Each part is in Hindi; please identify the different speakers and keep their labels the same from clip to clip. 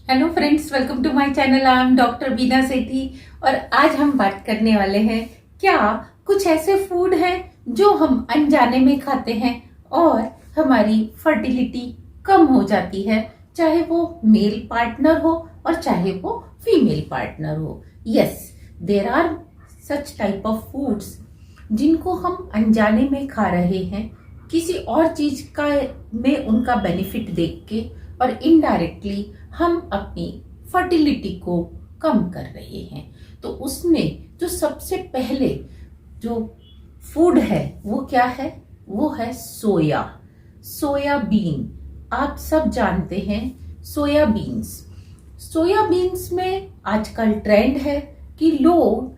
Speaker 1: Hello friends, welcome to my channel. I am doctor Beena Sethi और आज हम बात करने वाले हैं क्या कुछ ऐसे फूड हैं जो हम अनजाने में खाते हैं और हमारी फर्टिलिटी कम हो जाती है, चाहे वो मेल पार्टनर हो और चाहे वो फीमेल पार्टनर हो। Yes, there are such type of foods जिनको हम अनजाने में खा रहे हैं किसी और चीज का में उनका बेनिफिट देख के, और इनडायरेक्टली हम अपनी फर्टिलिटी को कम कर रहे हैं। तो उसमें जो सबसे पहले जो फूड है वो क्या है? वो है सोयाबीन। आप सब जानते हैं सोयाबीन्स। सोयाबीन्स में आजकल ट्रेंड है कि लोग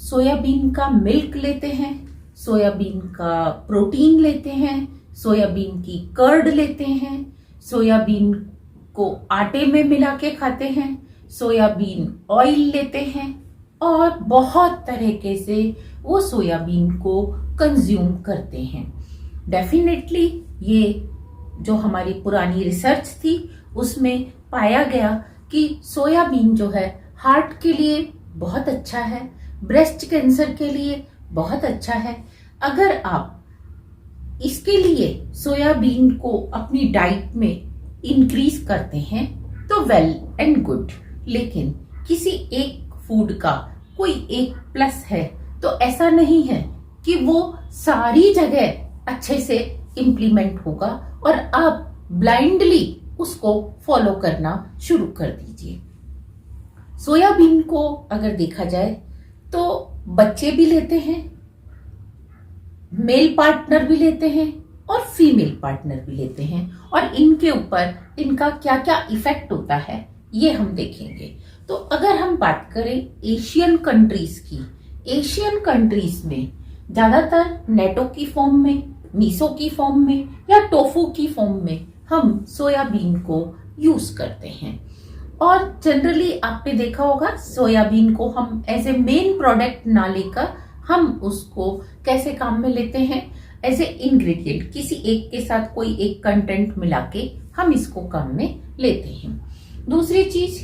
Speaker 1: सोयाबीन का मिल्क लेते हैं, सोयाबीन का प्रोटीन लेते हैं, सोयाबीन की कर्ड लेते हैं, सोयाबीन को आटे में मिला के खाते हैं, सोयाबीन ऑयल लेते हैं और बहुत तरीके से वो सोयाबीन को कंज्यूम करते हैं। डेफिनेटली ये जो हमारी पुरानी रिसर्च थी उसमें पाया गया कि सोयाबीन जो है हार्ट के लिए बहुत अच्छा है, ब्रेस्ट कैंसर के लिए बहुत अच्छा है। अगर आप इसके लिए सोयाबीन को अपनी डाइट में इंक्रीज करते हैं तो वेल एंड गुड, लेकिन किसी एक फूड का कोई एक प्लस है तो ऐसा नहीं है कि वो सारी जगह अच्छे से इम्प्लीमेंट होगा और आप ब्लाइंडली उसको फॉलो करना शुरू कर दीजिए। सोयाबीन को अगर देखा जाए तो बच्चे भी लेते हैं, मेल पार्टनर भी लेते हैं और फीमेल पार्टनर भी लेते हैं, और इनके ऊपर इनका क्या क्या इफेक्ट होता है ये हम देखेंगे। तो अगर हम बात करें एशियन कंट्रीज की, एशियन कंट्रीज में ज्यादातर नेटो की फॉर्म में, मीसो की फॉर्म में या टोफू की फॉर्म में हम सोयाबीन को यूज करते हैं। और जनरली आपने देखा होगा सोयाबीन को हम एज ए मेन प्रोडक्ट ना लेकर हम उसको कैसे काम में लेते हैं, एज ए इंग्रेडिएंट, किसी एक के साथ कोई एक कंटेंट मिला के हम इसको काम में लेते हैं। दूसरी चीज,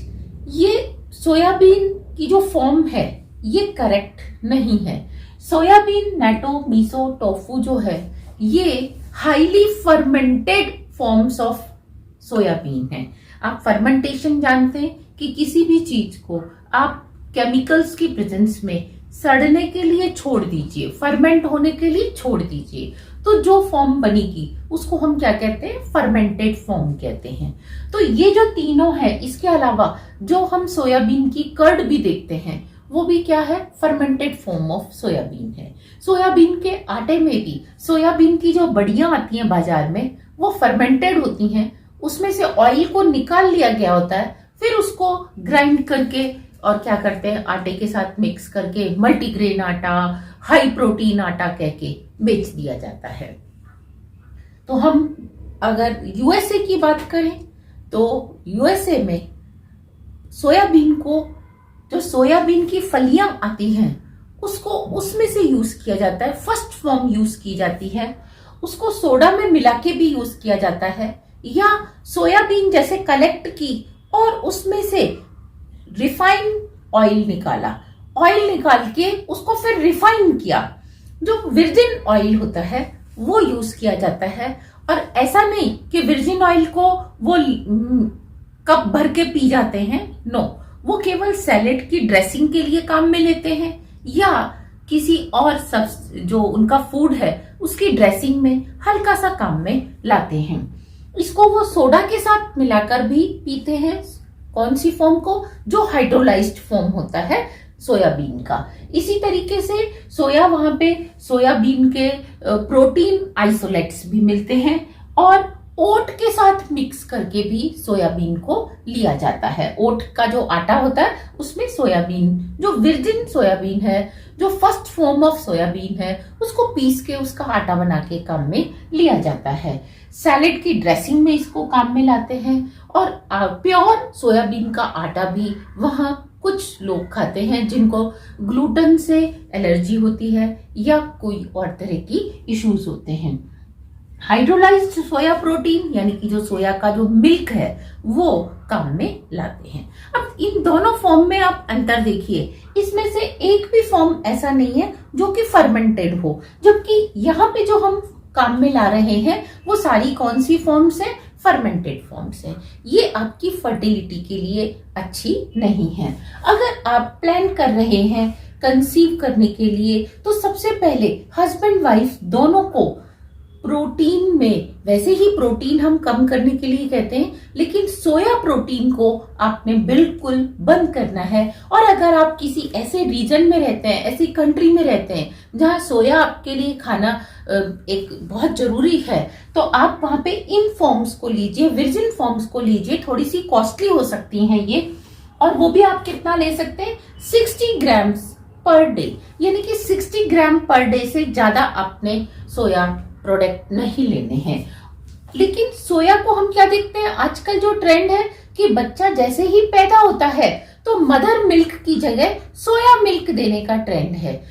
Speaker 1: ये सोयाबीन की जो फॉर्म है ये करेक्ट नहीं है। सोयाबीन, नेटो, मीसो, टोफू जो है ये highly fermented forms of soybean है। आप फर्मेंटेशन जानते हैं कि किसी भी चीज को आप केमिकल्स की प्रेजेंस में सड़ने के लिए छोड़ दीजिए, फर्मेंट होने के लिए छोड़ दीजिए, तो जो फॉर्म बनेगी उसको हम क्या कहते हैं? फर्मेंटेड फॉर्म कहते हैं। तो ये जो तीनों है, इसके अलावा जो हम सोयाबीन की कर्ड भी देखते हैं वो भी क्या है? फर्मेंटेड फॉर्म ऑफ सोयाबीन है। सोयाबीन के आटे में भी सोयाबीन की जो बड़ियां आती हैं बाजार में वो फर्मेंटेड होती हैं, उसमें से ऑयल को निकाल लिया गया होता है, फिर उसको ग्राइंड करके और क्या करते हैं, आटे के साथ मिक्स करके मल्टीग्रेन आटा, हाई प्रोटीन आटा कह के बेच दिया जाता है। तो हम अगर यूएसए की बात करें तो यूएसए में सोयाबीन को, जो सोयाबीन की फलियां आती हैं उसको उसमें से यूज किया जाता है, फर्स्ट फॉर्म यूज की जाती है, उसको सोडा में मिला के भी यूज किया जाता है, या सोयाबीन जैसे कलेक्ट की और उसमें से रिफाइन ऑयल निकाला, ऑयल निकाल के उसको फिर रिफाइन किया, जो विर्जिन ऑयल होता है वो यूज किया जाता है। और ऐसा नहीं कि विर्जिन ऑयल को वो कप भर के पी जाते हैं, नो, वो केवल सैलेड की ड्रेसिंग के लिए काम में लेते हैं या किसी और सब जो उनका फूड है उसकी ड्रेसिंग में हल्का सा काम में लाते हैं। इसको वो सोडा के साथ मिलाकर भी पीते हैं। कौन सी फॉर्म को? जो हाइड्रोलाइज्ड फॉर्म होता है सोयाबीन का। इसी तरीके से वहां पे सोयाबीन के प्रोटीन आइसोलेट्स भी मिलते हैं और ओट के साथ मिक्स करके भी सोयाबीन को लिया जाता है। ओट का जो आटा होता है उसमें सोयाबीन, जो विर्जिन सोयाबीन है, जो फर्स्ट फॉर्म ऑफ सोयाबीन है, उसको पीस के उसका आटा बना के काम में लिया जाता है। सैलेड की ड्रेसिंग में इसको काम में लाते हैं और प्योर सोयाबीन का आटा भी वहाँ कुछ लोग खाते हैं जिनको ग्लूटेन से एलर्जी होती है या कोई और तरह की इश्यूज होते हैं। हाइड्रोलाइज्ड सोया प्रोटीन यानी कि जो सोया का जो मिल्क है वो काम में लाते हैं। अब इन दोनों फॉर्म में आप अंतर देखिए, इसमें से एक भी फॉर्म ऐसा नहीं है जो कि फर्मेंटेड हो, जबकि यहाँ पे जो हम काम में ला रहे हैं वो सारी कौन सी फॉर्म्स है, फर्मेंटेड फॉर्म्स है। ये आपकी फर्टिलिटी के लिए अच्छी नहीं है। अगर आप प्लान कर रहे हैं कंसीव करने के लिए तो सबसे पहले हस्बैंड वाइफ दोनों को प्रोटीन में, वैसे ही प्रोटीन हम कम करने के लिए कहते हैं, लेकिन सोया प्रोटीन को आपने बिल्कुल बंद करना है। और अगर आप किसी ऐसे रीजन में रहते हैं, ऐसी कंट्री में रहते हैं जहां सोया आपके लिए खाना एक बहुत जरूरी है, तो आप वहां पे इन फॉर्म्स को लीजिए, विर्जिन फॉर्म्स को लीजिए। थोड़ी सी कॉस्टली हो सकती हैं ये, और वो भी आप कितना ले सकते हैं, 60 ग्राम्स पर डे, यानी कि 60 ग्राम पर डे से ज्यादा आपने सोया प्रोडक्ट नहीं लेने हैं। लेकिन सोया को हम क्या देखते हैं, आजकल जो ट्रेंड है कि बच्चा जैसे ही पैदा होता है तो मदर मिल्क की जगह सोया मिल्क देने का ट्रेंड है।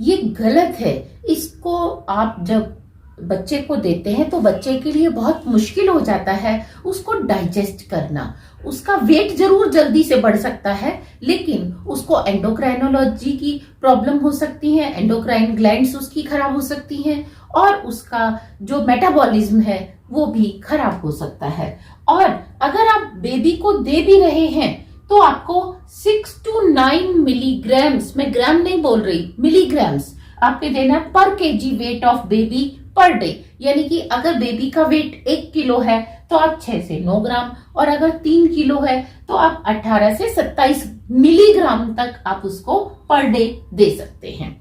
Speaker 1: ये गलत है। इसको आप जब बच्चे को देते हैं तो बच्चे के लिए बहुत मुश्किल हो जाता है उसको डाइजेस्ट करना। उसका वेट जरूर जल्दी से बढ़ सकता है, लेकिन उसको एंडोक्राइनोलॉजी की प्रॉब्लम हो सकती है, एंडोक्राइन ग्लैंड्स उसकी खराब हो सकती हैं, और उसका जो मेटाबॉलिज्म है वो भी खराब हो सकता है। और अगर आप बेबी को दे भी रहे हैं तो आपको 6 to 9 मिलीग्राम्स, मैं ग्राम नहीं बोल रही, मिलीग्राम्स आपके देना पर KG weight of baby per day. यानी कि अगर बेबी का वेट 1 किलो है तो आप 6 से 9 ग्राम, और अगर 3 किलो है तो आप 18 से 27 मिलीग्राम तक आप उसको पर डे दे सकते हैं।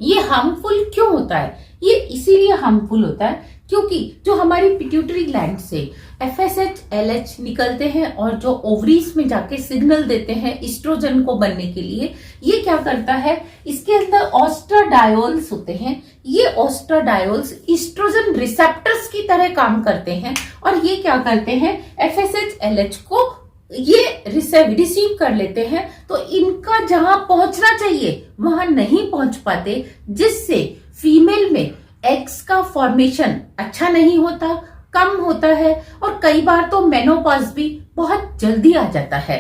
Speaker 1: ये हार्मफुल क्यों होता है? ये इसीलिए हार्मफुल होता है क्योंकि जो हमारी पिट्यूटरी ग्लैंड से FSH LH निकलते हैं और जो ओवरीज में जाके सिग्नल देते हैं इस्ट्रोजन को बनने के लिए, ये क्या करता है, इसके अंदर ऑस्ट्राडायोल्स होते हैं। ये ऑस्ट्राडायोल्स इस्ट्रोजन रिसेप्टर्स की तरह काम करते हैं, और ये क्या करते हैं, FSH LH को ये रिसीव कर लेते हैं, तो इनका जहां पहुंचना चाहिए वहां नहीं पहुंच पाते, जिससे फीमेल में एग्स का फॉर्मेशन अच्छा नहीं होता, कम होता है, और कई बार तो मेनोपॉज भी बहुत जल्दी आ जाता है।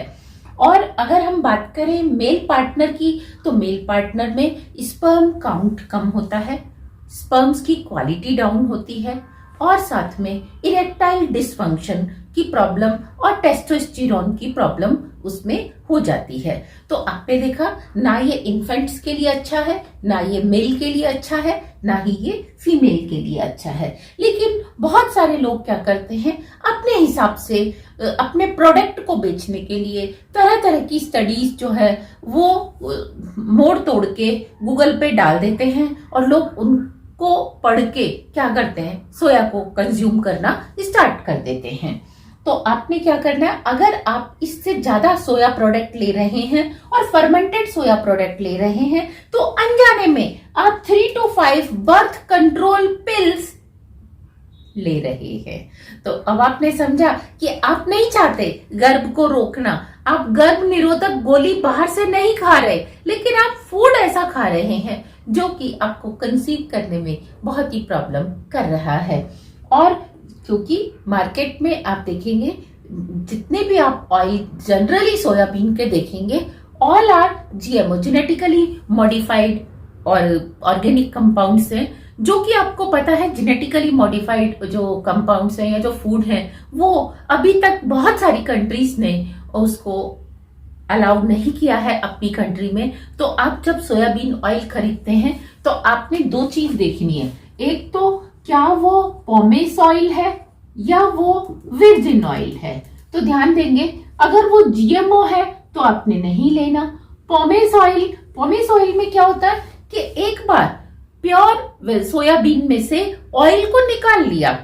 Speaker 1: और अगर हम बात करें मेल पार्टनर की, तो मेल पार्टनर में स्पर्म काउंट कम होता है, स्पर्म्स की क्वालिटी डाउन होती है, और साथ में इरेक्टाइल डिसफंक्शन की प्रॉब्लम और टेस्टोस्टेरोन की प्रॉब्लम उसमें हो जाती है। तो आपने देखा, ना ये इन्फेंट्स के लिए अच्छा है, ना ये मेल के लिए अच्छा है, ना ही ये फीमेल के लिए अच्छा है। लेकिन बहुत सारे लोग क्या करते हैं, अपने हिसाब से अपने प्रोडक्ट को बेचने के लिए तरह तरह की स्टडीज जो है वो मोड़ तोड़ के गूगल पे डाल देते हैं, और लोग उनको पढ़ के क्या करते हैं, सोया को कंज्यूम करना स्टार्ट कर देते हैं। तो आपने क्या करना है, अगर आप इससे ज्यादा सोया प्रोडक्ट ले रहे हैं और फर्मेंटेड सोया प्रोडक्ट ले रहे हैं, तो अनजाने में आप 3 to 5 बर्थ कंट्रोल पिल्स ले रहे हैं। तो अब आपने समझा कि आप नहीं चाहते गर्भ को रोकना, आप गर्भ निरोधक गोली बाहर से नहीं खा रहे, लेकिन आप फूड ऐसा खा रहे हैं जो कि आपको कंसीव करने में बहुत ही प्रॉब्लम कर रहा है। और क्योंकि मार्केट में आप देखेंगे जितने भी आप ऑयल जनरली सोयाबीन के देखेंगे, all are GMO, genetically modified और ऑर्गेनिक कंपाउंड्स हैं, जो कि आपको पता है जेनेटिकली मॉडिफाइड जो कंपाउंड्स हैं या जो फूड हैं वो अभी तक बहुत सारी कंट्रीज ने उसको अलाउ नहीं किया है अपनी कंट्री में। तो आप जब सोयाबीन ऑयल खरीदते हैं तो आपने 2 चीज देखनी है, एक तो क्या वो पॉमेस ऑयल है या वो विर्जिन ऑयल है। तो ध्यान देंगे, अगर वो GMO है तो आपने नहीं लेना। पॉमेस ऑयल में क्या होता है कि एक बार प्योर सोयाबीन में से ऑयल को निकाल लिया,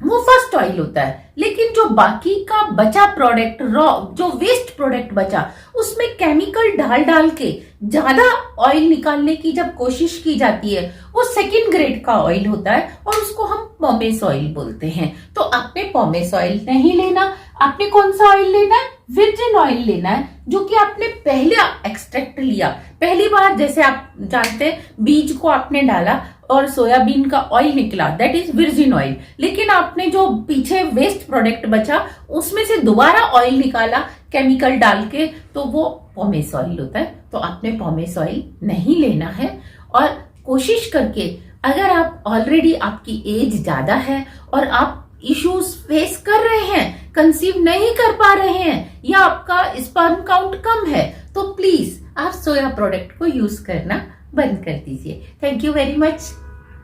Speaker 1: वो फर्स्ट ऑयल होता है, लेकिन जो बाकी का बचा प्रोडक्ट, रॉ जो वेस्ट प्रोडक्ट बचा, उसमें केमिकल डाल डाल के ज्यादा ऑयल निकालने की जब कोशिश की जाती है, वो सेकंड ग्रेड का ऑयल होता है और उसको हम पॉमेस ऑयल बोलते हैं। तो आपने पॉमेस ऑयल नहीं लेना, आपने कौन सा ऑयल लेना है, विर्जिन ऑयल लेना है, जो कि आपने पहले एक्सट्रैक्ट लिया, पहली बार, जैसे आप जानते हैं बीज को आपने डाला और सोयाबीन का ऑयल निकला, दैट इज वर्जिन ऑयल, लेकिन आपने जो पीछे वेस्ट प्रोडक्ट बचा उसमें से दोबारा ऑयल निकाला केमिकल डाल के, तो वो पॉमेस ऑयल होता है। तो आपने पॉमेस ऑयल नहीं लेना है। और कोशिश करके, अगर आप ऑलरेडी आपकी एज ज्यादा है और आप इश्यूज फेस कर रहे हैं, कंसीव नहीं कर पा रहे हैं, या आपका स्पर्म काउंट कम है, तो प्लीज आप सोया प्रोडक्ट को यूज करना बंद कर दीजिए। Thank you very much,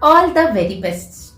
Speaker 1: all the very best.